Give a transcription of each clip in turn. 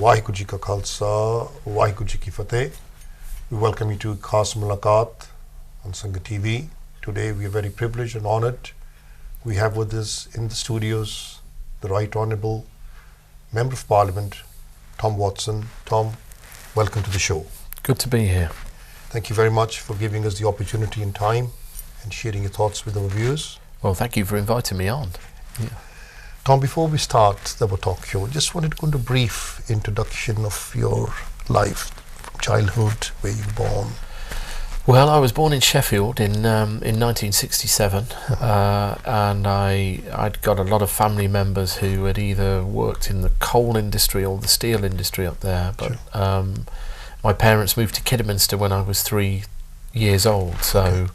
Waheguru Ji Ka Khalsa, Waheguru Ji Ki Fateh. We welcome you to Khaas Mulakaat on Sangat TV. Today we are very privileged and honoured. We have with us in the studios the Right Honourable Member of Parliament, Tom Watson. Tom, welcome to the show. Good to be here. Thank you very much for giving us the opportunity and time and sharing your thoughts with our viewers. Well, thank you for inviting me on. Yeah. Tom, before we start our talk show, just wanted to go into a brief introduction of your life, from childhood, where you were born. Well, I was born in Sheffield in 1967, and I'd got a lot of family members who had either worked in the coal industry or the steel industry up there. But my parents moved to Kidderminster when I was 3 years old, so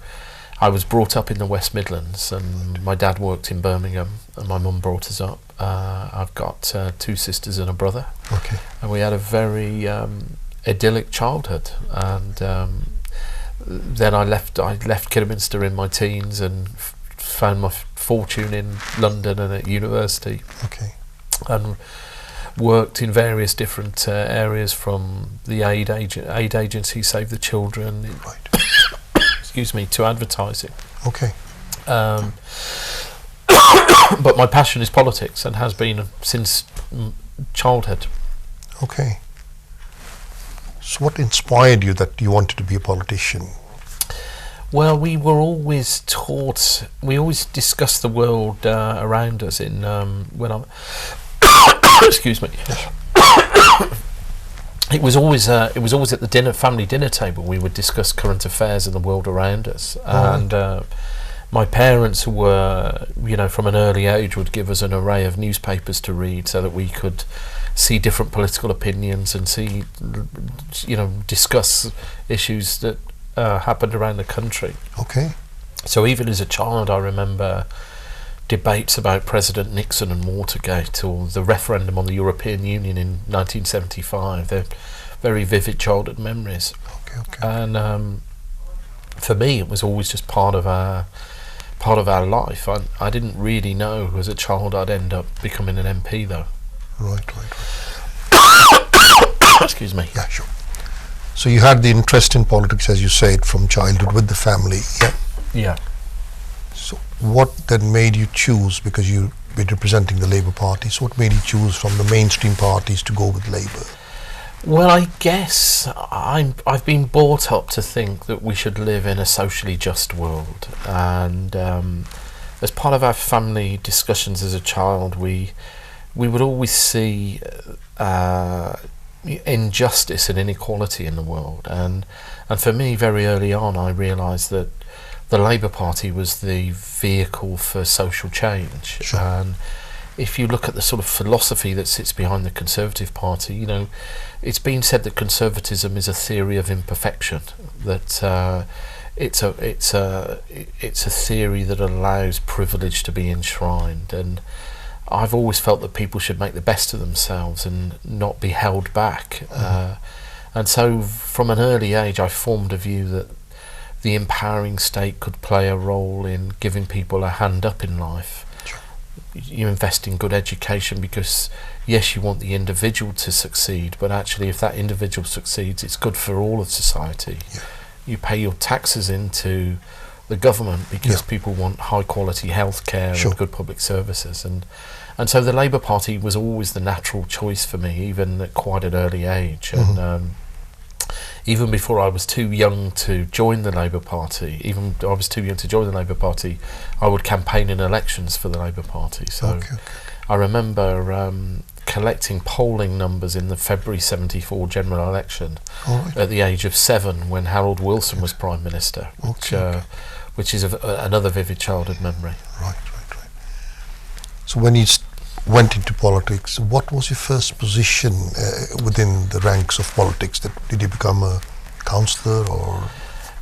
I was brought up in the West Midlands, and my dad worked in Birmingham, and my mum brought us up. I've got 2 sisters and a brother, and we had a very idyllic childhood. And then I left Kidderminster in my teens and found my fortune in London and at university, and worked in various different areas, from the aid agency Save the Children, to advertising. But my passion is politics and has been since childhood. So what inspired you that you wanted to be a politician? Well, we were always taught, we always discussed the world around us in when I'm excuse me. It was always at the family dinner table. We would discuss current affairs in the world around us, and my parents were, from an early age, would give us an array of newspapers to read so that we could see different political opinions and see, discuss issues that happened around the country. So even as a child, I remember debates about President Nixon and Watergate, or the referendum on the European Union in 1975. They're very vivid childhood memories. And for me, it was always just part of our life. I didn't really know as a child I'd end up becoming an MP, though. Right. Excuse me. Yeah, sure. So you had the interest in politics, as you said, from childhood with the family. Yeah. So what then made you choose, because you've been representing the Labour Party, so what made you choose from the mainstream parties to go with Labour? Well, I guess I've been brought up to think that we should live in a socially just world, and as part of our family discussions as a child, we would always see injustice and inequality in the world, and for me, very early on, I realised that the Labour Party was the vehicle for social change. And if you look at the sort of philosophy that sits behind the Conservative Party, it's been said that conservatism is a theory of imperfection, that it's a theory that allows privilege to be enshrined. And I've always felt that people should make the best of themselves and not be held back. And so from an early age, I formed a view that the empowering state could play a role in giving people a hand up in life. You invest in good education because, yes, you want the individual to succeed, but actually if that individual succeeds, it's good for all of society. You pay your taxes into the government because people want high quality healthcare and good public services, and so the Labour Party was always the natural choice for me, even at quite an early age. And even before I was too young to join the Labour Party, I would campaign in elections for the Labour Party. So I remember collecting polling numbers in the February 74 general election at the age of 7 when Harold Wilson was Prime Minister, which is another vivid childhood memory. Right. So when you went into politics, what was your first position within the ranks of politics? Did you become a councillor or?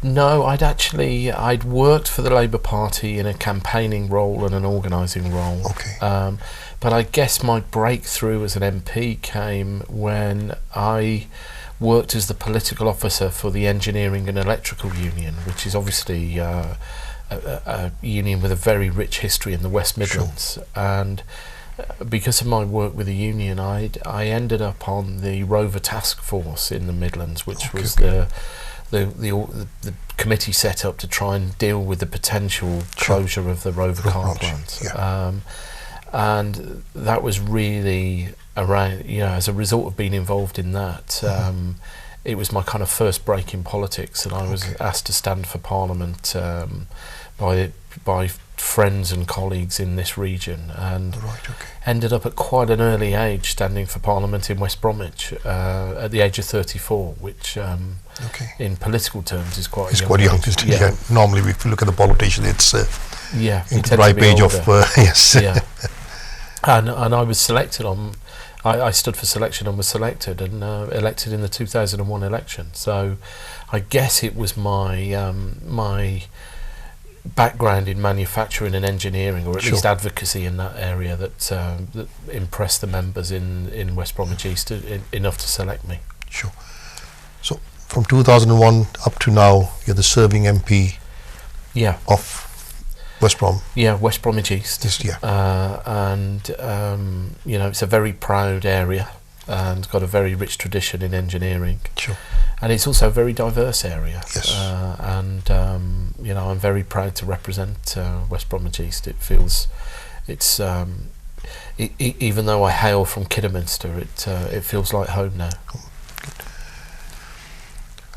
No, I'd worked for the Labour Party in a campaigning role and an organising role. But I guess my breakthrough as an MP came when I worked as the political officer for the Engineering and Electrical Union, which is obviously a union with a very rich history in the West Midlands. And because of my work with the union, I ended up on the Rover Task Force in the Midlands, which was the committee set up to try and deal with the potential closure of the Rover car plant. And that was really around, as a result of being involved in that, it was my kind of first break in politics, and I was asked to stand for Parliament by friends and colleagues in this region, and ended up at quite an early age standing for Parliament in West Bromwich at the age of 34, which in political terms is quite young. Normally, if you look at the politician, it's in the ripe age of and I was selected on. I stood for selection and was selected and elected in the 2001 election. So I guess it was my background in manufacturing and engineering, or at least advocacy in that area, that impressed the members in West Bromwich East enough to select me. Sure. So from 2001 up to now, you're the serving MP of West Brom. Yeah, West Bromwich East. And it's a very proud area and it's got a very rich tradition in engineering. Sure. And it's also a very diverse area. Yes. I'm very proud to represent West Bromwich East. It feels, even though I hail from Kidderminster, it feels like home now.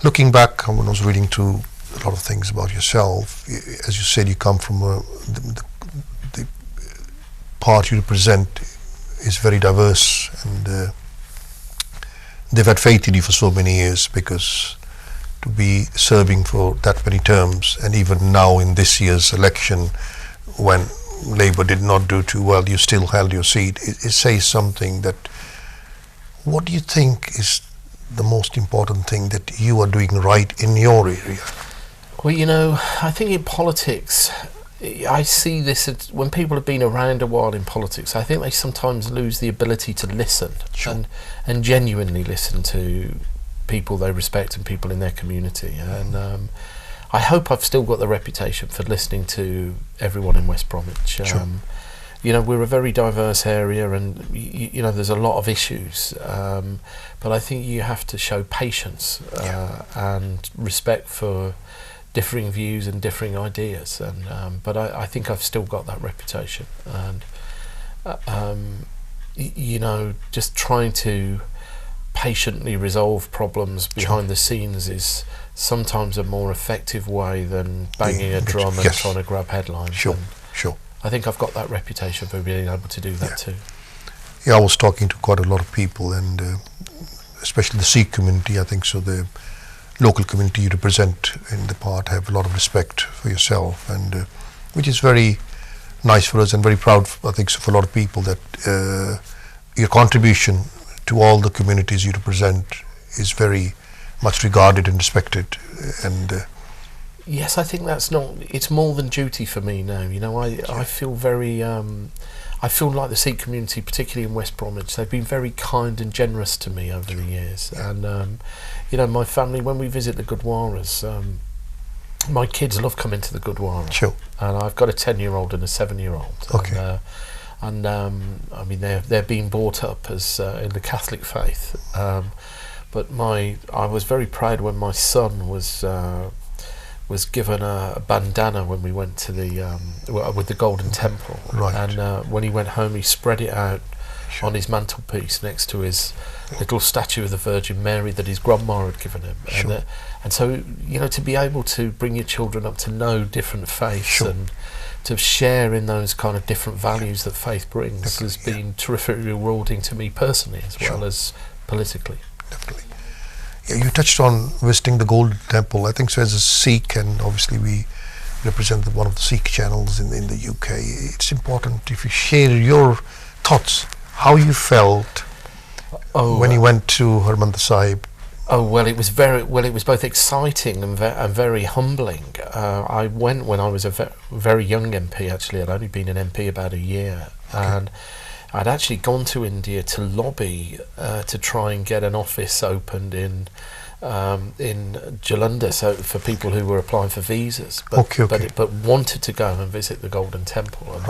Looking back, when I was reading through a lot of things about yourself, as you said, you come from the part you represent is very diverse, and they've had faith in you for so many years, because to be serving for that many terms, and even now in this year's election when Labour did not do too well, you still held your seat. It says something. That what do you think is the most important thing that you are doing right in your area? Well, I think in politics, I see this as, when people have been around a while in politics, I think they sometimes lose the ability to listen and genuinely listen to people they respect and people in their community. And I hope I've still got the reputation for listening to everyone in West Bromwich. We're a very diverse area, and there's a lot of issues, but I think you have to show patience and respect for differing views and differing ideas, and but I think I've still got that reputation, and just trying to patiently resolve problems behind the scenes is sometimes a more effective way than banging a drum and trying to grab headlines. Sure. I think I've got that reputation for being able to do that too. Yeah, I was talking to quite a lot of people, and especially the Sikh community. I think so. The local community you represent in the part have a lot of respect for yourself, and which is very nice for us, and very proud, I think, so for a lot of people, that your contribution to all the communities you represent is very much regarded and respected. And yes, I think it's more than duty for me now. I feel very I feel like the Sikh community, particularly in West Bromwich, they've been very kind and generous to me over the years. And my family, when we visit the Gurdwaras, my kids love coming to the Gurdwara. Sure. And I've got a 10-year-old and a 7-year-old. Okay. They're being brought up as in the Catholic faith. But I was very proud when my son was given a bandana when we went to the with the Golden Temple. Right. And when he went home, he spread it out on his mantelpiece next to his little statue of the Virgin Mary that his grandma had given him. Sure. And so, to be able to bring your children up to know different faiths and to share in those kind of different values that faith brings has been terrifically rewarding to me personally, as well as politically. Definitely. Yeah, you touched on visiting the Golden Temple. I think so, as a Sikh, and obviously we represent one of the Sikh channels in the UK. It's important if you share your thoughts, how you felt when you went to Harmandir Sahib. It was both exciting and very humbling. I went when I was a very young MP. Actually, I'd only been an MP about a year, and I'd actually gone to India to lobby to try and get an office opened in in Jalandhar, so for people who were applying for visas, but wanted to go and visit the Golden Temple, and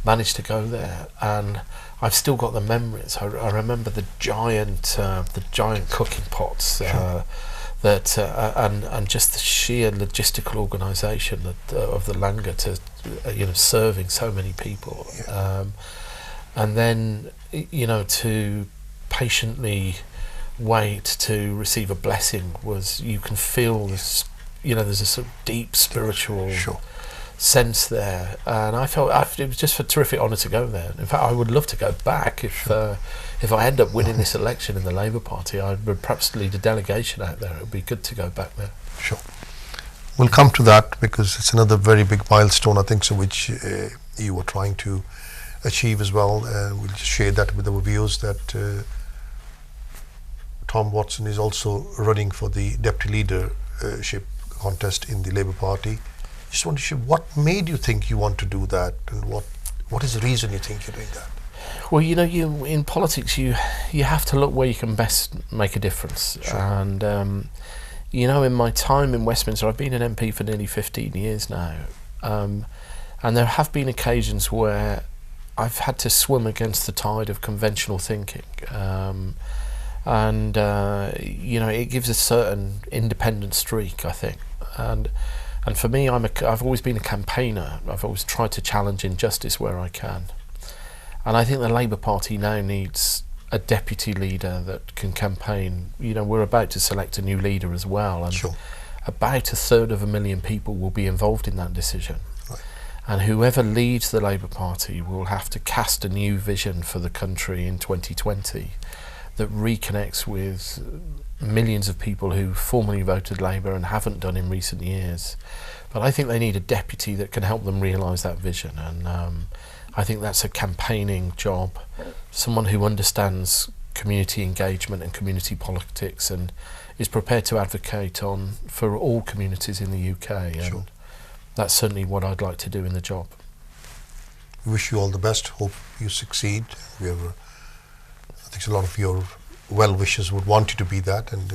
managed to go there. And I've still got the memories. I remember the giant cooking pots. And just the sheer logistical organisation of the langar to serving so many people, and then to patiently wait to receive a blessing was, you can feel this, there's a sort of deep spiritual sense there, and I felt it was just a terrific honour to go there. In fact, I would love to go back if I end up winning this election in the Labour Party. I would perhaps lead a delegation out there. It would be good to go back there. Sure. We'll come to that, because it's another very big milestone, I think, so which you were trying to achieve as well. We'll just share that with our viewers, that Tom Watson is also running for the deputy leadership contest in the Labour Party. Just want to share, what made you think you want to do that, and what is the reason you think you're doing that? Well, you in politics, you have to look where you can best make a difference. And in my time in Westminster, I've been an MP for nearly 15 years now, and there have been occasions where I've had to swim against the tide of conventional thinking, and it gives a certain independent streak, I think. And for me, I've always been a campaigner. I've always tried to challenge injustice where I can. And I think the Labour Party now needs a deputy leader that can campaign. We're about to select a new leader as well, and about 1/3 people will be involved in that decision. Right. And whoever leads the Labour Party will have to cast a new vision for the country in 2020 that reconnects with millions of people who formerly voted Labour and haven't done in recent years. But I think they need a deputy that can help them realise that vision, and I think that's a campaigning job, someone who understands community engagement and community politics and is prepared to advocate for all communities in the UK, and that's certainly what I'd like to do in the job. We wish you all the best, hope you succeed. I think a lot of your well-wishers would want you to be that, and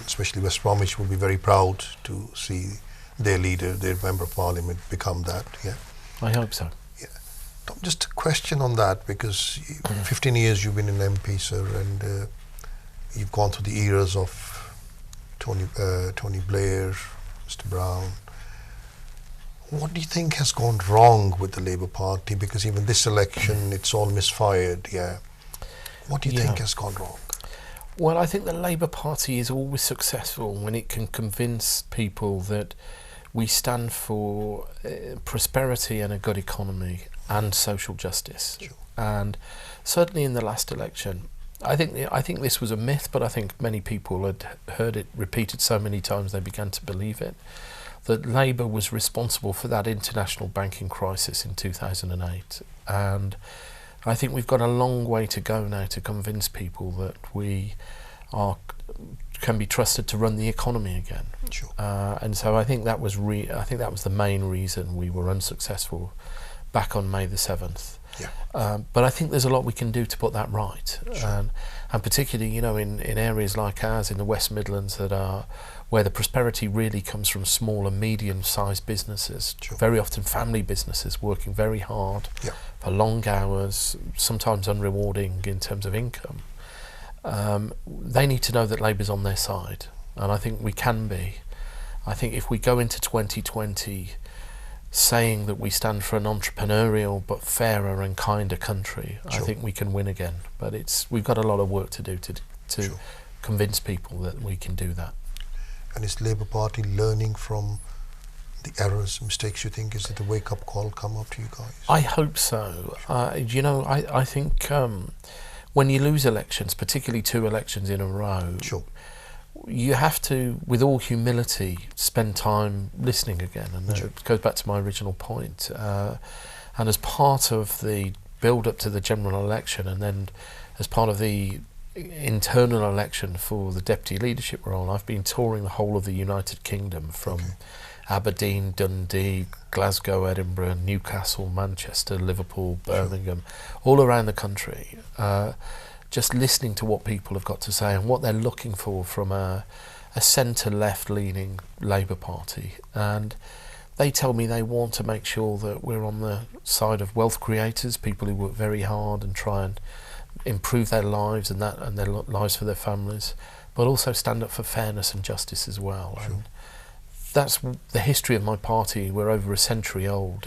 especially West Bromwich will be very proud to see their leader, their Member of Parliament, become that. I hope so. Tom, just a question on that, because 15 years you've been an MP, sir, and you've gone through the eras of Tony Blair, Mr. Brown. What do you think has gone wrong with the Labour Party? Because even this election, it's all misfired. What do you think has gone wrong? Well, I think the Labour Party is always successful when it can convince people that we stand for prosperity and a good economy and social justice. And certainly in the last election, I think this was a myth, but I think many people had heard it repeated so many times they began to believe it, that Labour was responsible for that international banking crisis in 2008. And I think we've got a long way to go now to convince people that we can be trusted to run the economy again. And so I think that was the main reason we were unsuccessful back on May the 7th. But I think there's a lot we can do to put that right, and particularly in areas like ours in the West Midlands, where the prosperity really comes from small and medium-sized businesses, very often family businesses working very hard for long hours, sometimes unrewarding in terms of income. They need to know that Labour's on their side, and I think we can be. I think if we go into 2020 saying that we stand for an entrepreneurial but fairer and kinder country, I think we can win again. But we've got a lot of work to do to convince people that we can do that. And is Labour Party learning from the errors, mistakes, you think? Is it a wake-up call come up to you guys? I hope so. I think when you lose elections, particularly 2 elections in a row, you have to, with all humility, spend time listening again. And it goes back to my original point. And as part of the build-up to the general election, and then as part of the internal election for the deputy leadership role, I've been touring the whole of the United Kingdom, from Aberdeen, Dundee, Glasgow, Edinburgh, Newcastle, Manchester, Liverpool, Birmingham, all around the country, just listening to what people have got to say and what they're looking for from a a centre-left leaning Labour Party, and they tell me they want to make sure that we're on the side of wealth creators, people who work very hard and try and improve their lives and their lives for their families, but also stand up for fairness and justice as well. Sure. And that's the history of my party. We're over a century old.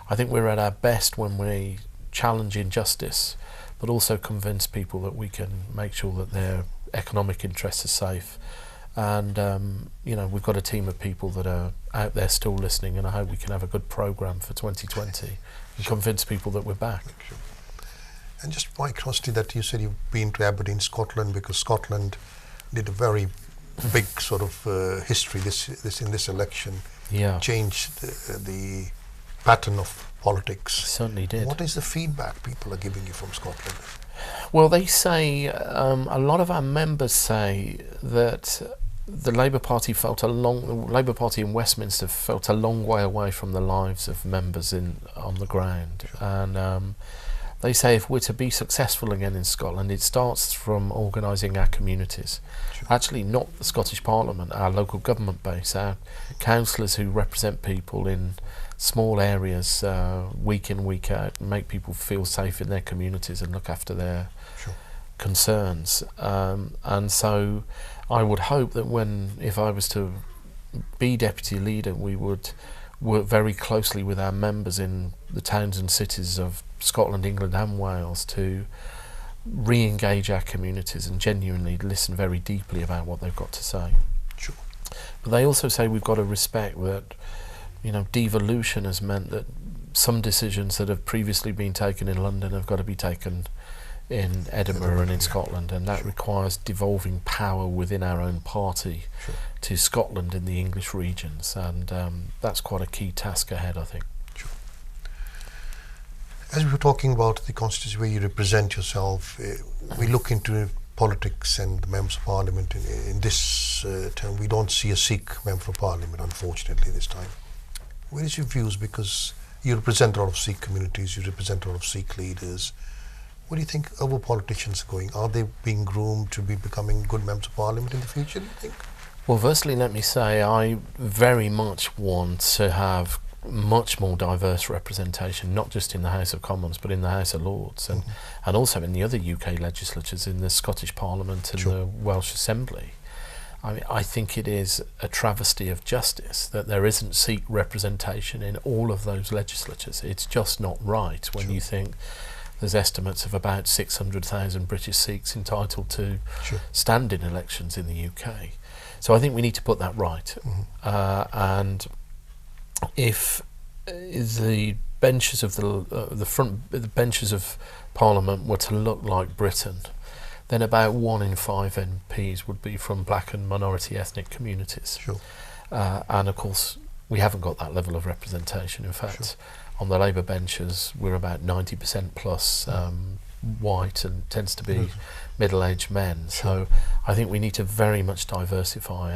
I think we're at our best when we challenge injustice, but also convince people that we can make sure that their economic interests are safe. And we've got a team of people that are out there still listening, and I hope we can have a good programme for 2020 and convince people that we're back. Sure. And just my curiosity that you said you've been to Aberdeen, Scotland, because Scotland did a very big sort of history in this election. Yeah, changed the pattern of politics. it certainly did. What is the feedback people are giving you from Scotland? Well, they say, a lot of our members say that the Labour Party in Westminster felt a long way away from the lives of members on the ground. Sure. And they say if we're to be successful again in Scotland, it starts from organising our communities. Sure. Actually, not the Scottish Parliament, our local government base, our councillors who represent people in small areas week in, week out, and make people feel safe in their communities and look after their Sure. concerns. And so I would hope that if I was to be deputy leader, we would work very closely with our members in the towns and cities of Scotland, England and Wales to re-engage our communities and genuinely listen very deeply about what they've got to say. Sure. But they also say we've got to respect that, devolution has meant that some decisions that have previously been taken in London have got to be taken in Edinburgh and in Scotland, and that requires devolving power within our own party Sure. to Scotland in the English regions, and that's quite a key task ahead, I think. Sure. As we were talking about the constituency where you represent yourself, we look into politics and the members of parliament in this term. We don't see a Sikh member of parliament, unfortunately, this time. Where is your views? Because you represent a lot of Sikh communities, you represent a lot of Sikh leaders. Where do you think our politicians are going? Are they being groomed to be becoming good members of parliament in the future, do you think? Well, firstly, let me say I very much want to have much more diverse representation, not just in the House of Commons, but in the House of Lords, and also in the other UK legislatures, in the Scottish Parliament and Sure. the Welsh Assembly. I think it is a travesty of justice that there isn't Sikh representation in all of those legislatures. It's just not right when Sure. you think there's estimates of about 600,000 British Sikhs entitled to Sure. stand in elections in the UK. So I think we need to put that right. And if the benches of the benches of Parliament were to look like Britain, then about 1 in 5 MPs would be from black and minority ethnic communities. Sure. And of course, we haven't got that level of representation. In fact, Sure. on the Labour benches, we're about 90% plus white and tends to be middle-aged men. Sure. So I think we need to very much diversify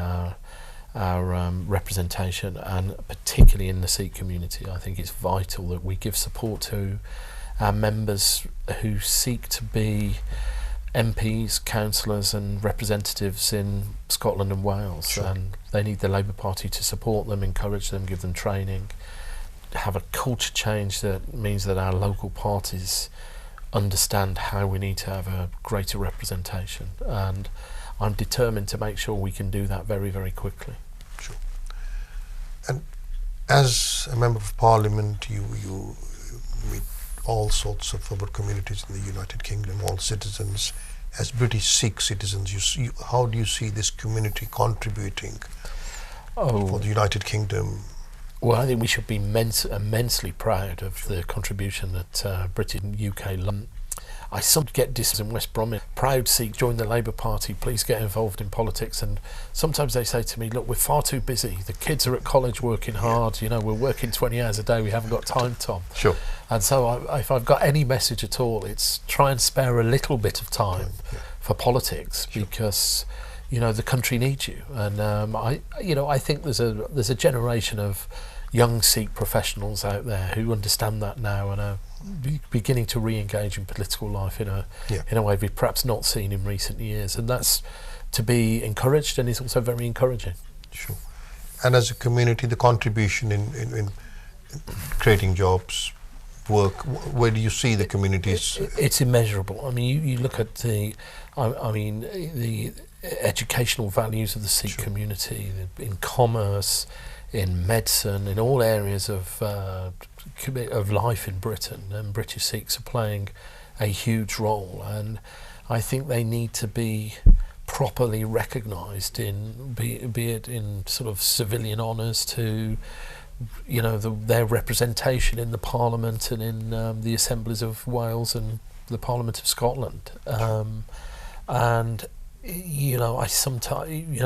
our representation, and particularly in the Sikh community. I think it's vital that we give support to our members who seek to be MPs, councillors and representatives in Scotland and Wales. Sure. And they need the Labour Party to support them, encourage them, give them training, have a culture change that means that our local parties understand how we need to have a greater representation, and I'm determined to make sure we can do that very, very quickly. Sure. And as a member of Parliament, you meet all sorts of other communities in the United Kingdom, all citizens. As British Sikh citizens, how do you see this community contributing for the United Kingdom? Well, I think we should be immensely proud of the contribution that British and UK London. I sometimes get this in West Brom, proud Sikh, join the Labour Party, please get involved in politics. And sometimes they say to me, look, we're far too busy. The kids are at college working hard, we're working 20 hours a day, we haven't got time, Tom. Sure. And so if I've got any message at all, it's try and spare a little bit of time for politics, because the country needs you. And I think there's a generation of young Sikh professionals out there who understand that now and are beginning to re-engage in political life in a way we've perhaps not seen in recent years, and that's to be encouraged, and is also very encouraging. Sure. And as a community, the contribution in creating jobs, work, where do you see the communities? It's immeasurable. I mean, you look at the educational values of the Sikh community in commerce, in medicine, in all areas of life in Britain, and British Sikhs are playing a huge role, and I think they need to be properly recognised in, be it in sort of civilian honours, to their representation in the Parliament and in the Assemblies of Wales and the Parliament of Scotland. And I sometimes,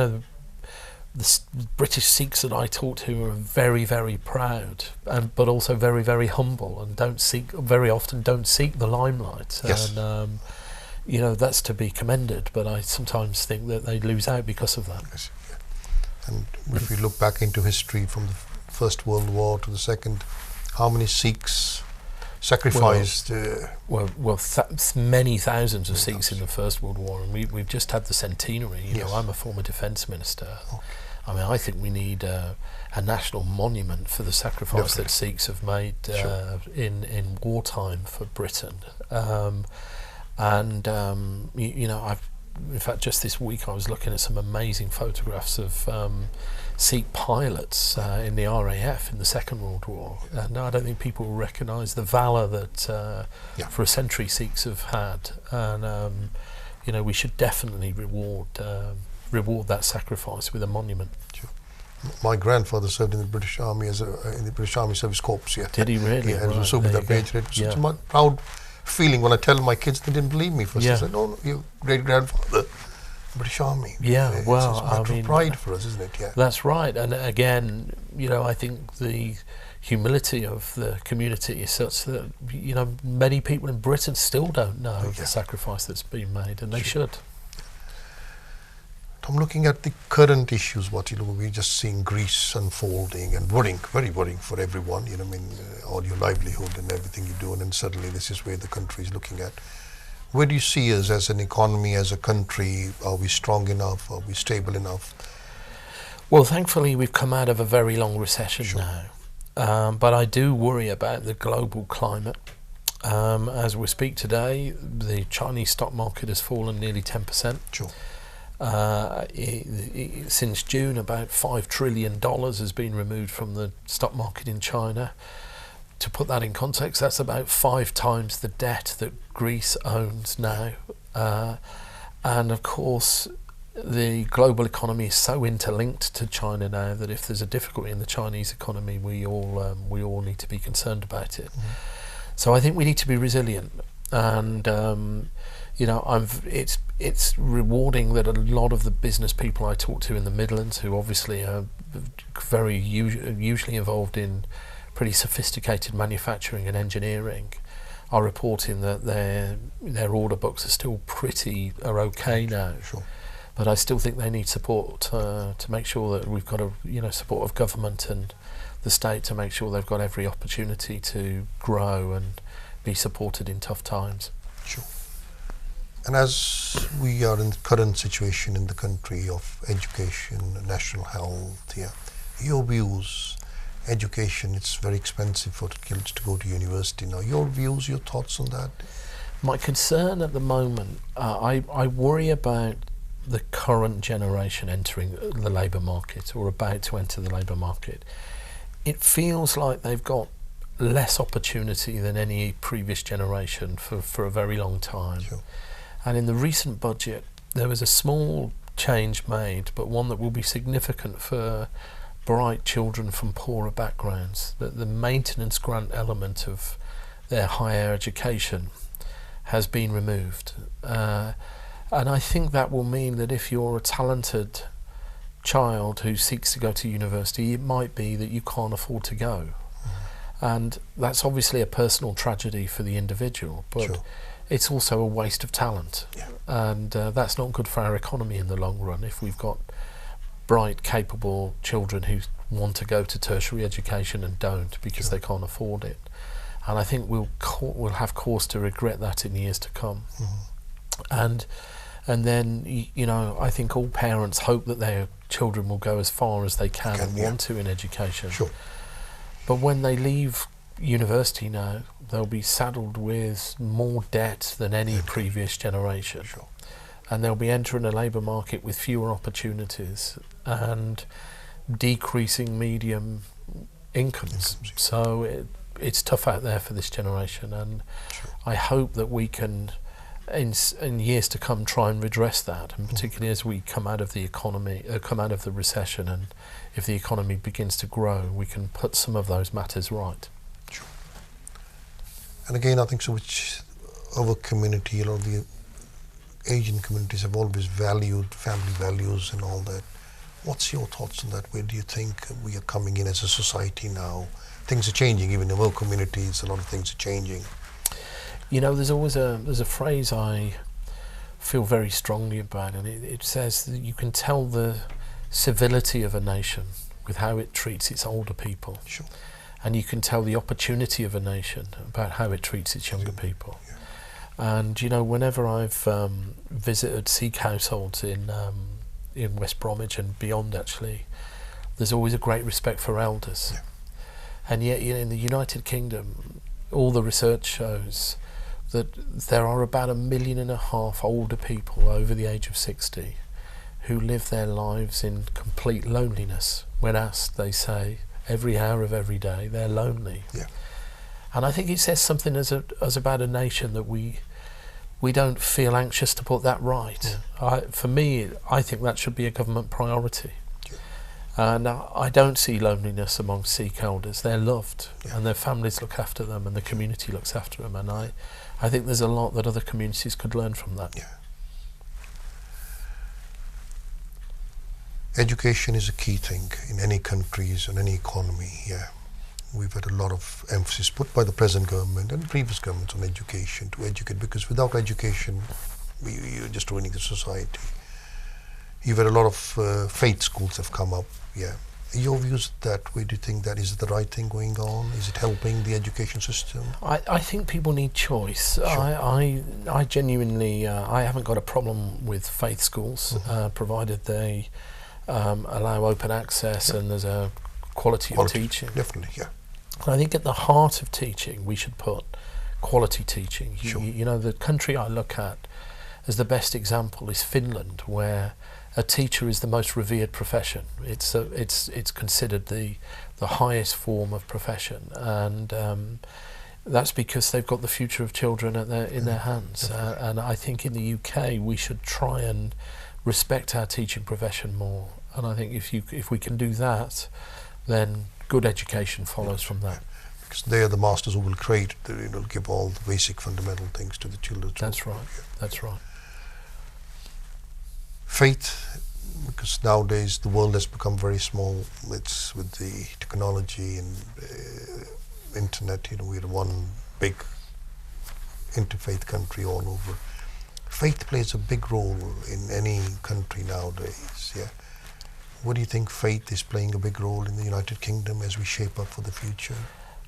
the British Sikhs that I talk to are very, very proud, but also very, very humble, and very often don't seek the limelight. Yes. And that's to be commended, but I sometimes think that they lose out because of that. Yes. And if we look back into history, from the First World War to the Second, how many Sikhs sacrificed? Many thousands of Sikhs in the First World War, and we've just had the centenary. I'm a former defence minister. Okay. I mean, I think we need a national monument for the sacrifice that Sikhs have made in wartime for Britain. In fact, just this week I was looking at some amazing photographs of Sikh pilots in the RAF in the Second World War. And I don't think people recognise the valour that for a century Sikhs have had. And we should definitely reward that sacrifice with a monument. Sure. My grandfather served in the British Army in the British Army Service Corps. Yeah. Did he really? Yeah, right, so with that major. It was such a proud feeling when I tell my kids. They didn't believe me first. They said, "No, your great grandfather, British Army." Yeah, it's a pride for us, isn't it? Yeah, that's right. And again, I think the humility of the community is such that many people in Britain still don't know of the sacrifice that's been made, and they should. I'm looking at the current issues. We're just seeing Greece unfolding and worrying, very worrying for everyone. All your livelihood and everything you do, and then suddenly this is where the country is looking at. Where do you see us as an economy, as a country? Are we strong enough? Are we stable enough? Well, thankfully we've come out of a very long recession now, but I do worry about the global climate. As we speak today, the Chinese stock market has fallen nearly 10%. Sure. Since June, about $5 trillion has been removed from the stock market in China. To put that in context, that's about 5 times the debt that Greece owns now. And of course, the global economy is so interlinked to China now that if there's a difficulty in the Chinese economy, we all need to be concerned about it. Mm-hmm. So I think we need to be resilient, and it's rewarding that a lot of the business people I talk to in the Midlands, who obviously are very usually involved in pretty sophisticated manufacturing and engineering, are reporting that their order books are okay now. Sure. But I still think they need support to make sure that we've got support of government and the state to make sure they've got every opportunity to grow and be supported in tough times. Sure. And as we are in the current situation in the country of education, national health, your views, education, it's very expensive for kids to go to university now. Your views, your thoughts on that? My concern at the moment, I worry about the current generation entering the labour market or about to enter the labour market. It feels like they've got less opportunity than any previous generation for a very long time. Sure. And in the recent budget, there was a small change made, but one that will be significant for bright children from poorer backgrounds, that the maintenance grant element of their higher education has been removed. And I think that will mean that if you're a talented child who seeks to go to university, it might be that you can't afford to go. And that's obviously a personal tragedy for the individual, but sure. It's also a waste of talent. Yeah. And that's not good for our economy in the long run if we've got bright, capable children who want to go to tertiary education and don't because they can't afford it. And I think we'll have cause to regret that in years to come. Mm-hmm. And And then, you know, I think all parents hope that their children will go as far as they can and want to in education. Sure. But when they leave university now, they'll be saddled with more debt than any previous generation. Sure. And they'll be entering a labour market with fewer opportunities and decreasing medium incomes. So it's tough out there for this generation, and I hope that we can, in years to come, try and redress that, and particularly as we come out of the economy, come out of the recession, and if the economy begins to grow, we can put some of those matters right. Sure. And again, I think so, which our community, a lot of the Asian communities have always valued family values and all that. What's your thoughts on that? Where do you think we are coming in as a society now? Things are changing, even in our communities, a lot of things are changing. You know, there's a phrase I feel very strongly about, and it says that you can tell the civility of a nation with how it treats its older people. Sure. And you can tell the opportunity of a nation about how it treats its younger people. Yeah. And, you know, whenever I've visited Sikh households in West Bromwich and beyond, actually, there's always a great respect for elders. Yeah. And yet, you know, in the United Kingdom, all the research shows that there are about 1.5 million older people over the age of 60 who live their lives in complete loneliness. When asked, they say every hour of every day they're lonely. Yeah. And I think it says something as about a nation that we don't feel anxious to put that right. Yeah. For me, I think that should be a government priority. And I don't see loneliness among Sikh elders. They're loved, and their families look after them, and the community looks after them. And I think there's a lot that other communities could learn from that. Yeah. Education is a key thing in any countries and any economy. Yeah, we've had a lot of emphasis put by the present government and previous governments on education, to educate, because without education, you're just ruining the society. You've had a lot of faith schools have come up. Yeah. Your views that, where do you think that is the right thing going on? Is it helping the education system? I think people need choice. Sure. I genuinely, I haven't got a problem with faith schools, provided they allow open access and there's a quality of teaching. Definitely, yeah. I think at the heart of teaching, we should put quality teaching. Sure. You know, the country I look at as the best example is Finland, where a teacher is the most revered profession. It's considered the highest form of profession, and that's because they've got the future of children in their hands. And I think in the UK we should try and respect our teaching profession more. And I think if we can do that, then good education follows from that. Because they are the masters who will create, will give all the basic fundamental things to the children. That's right. That's right. Faith, because nowadays the world has become very small. It's with the technology and internet, we're one big interfaith country all over. Faith plays a big role in any country nowadays. Yeah. What do you think faith is playing a big role in the United Kingdom as we shape up for the future?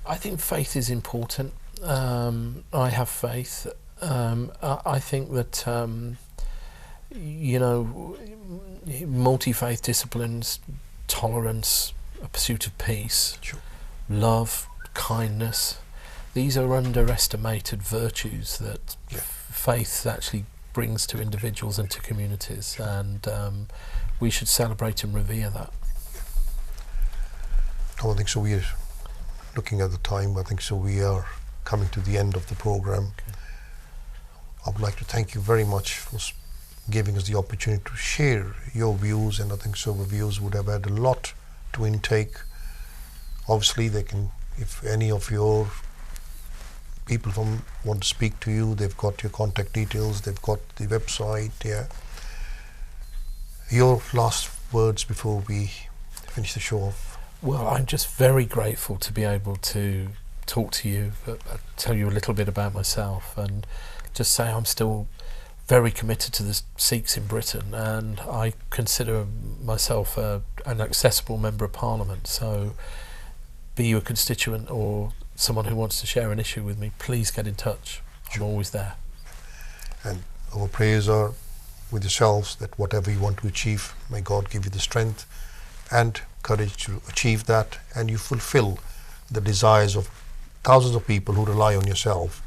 I think faith is important. I have faith. I think that multi-faith disciplines, tolerance, a pursuit of peace, love, kindness, these are underestimated virtues that faith actually brings to individuals and to communities, and we should celebrate and revere that. I think so. We're looking at the time. I think so. We are coming to the end of the program. Okay. I would like to thank you very much for giving us the opportunity to share your views, and I think so the viewers would have had a lot to intake. Obviously they can, if any of your people want to speak to you, they've got your contact details, they've got the website. Yeah. Your last words before we finish the show off? Well, I'm just very grateful to be able to talk to you, tell you a little bit about myself, and just say I'm still very committed to the Sikhs in Britain, and I consider myself an accessible member of Parliament. So be you a constituent or someone who wants to share an issue with me, please get in touch. I'm always there. And our prayers are with yourselves that whatever you want to achieve, may God give you the strength and courage to achieve that, and you fulfill the desires of thousands of people who rely on yourself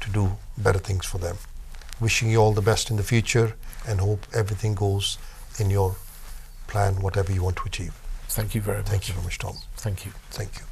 to do better things for them. Wishing you all the best in the future, and hope everything goes in your plan, whatever you want to achieve. Thank you very much. Thank you very much, Tom. Thank you. Thank you.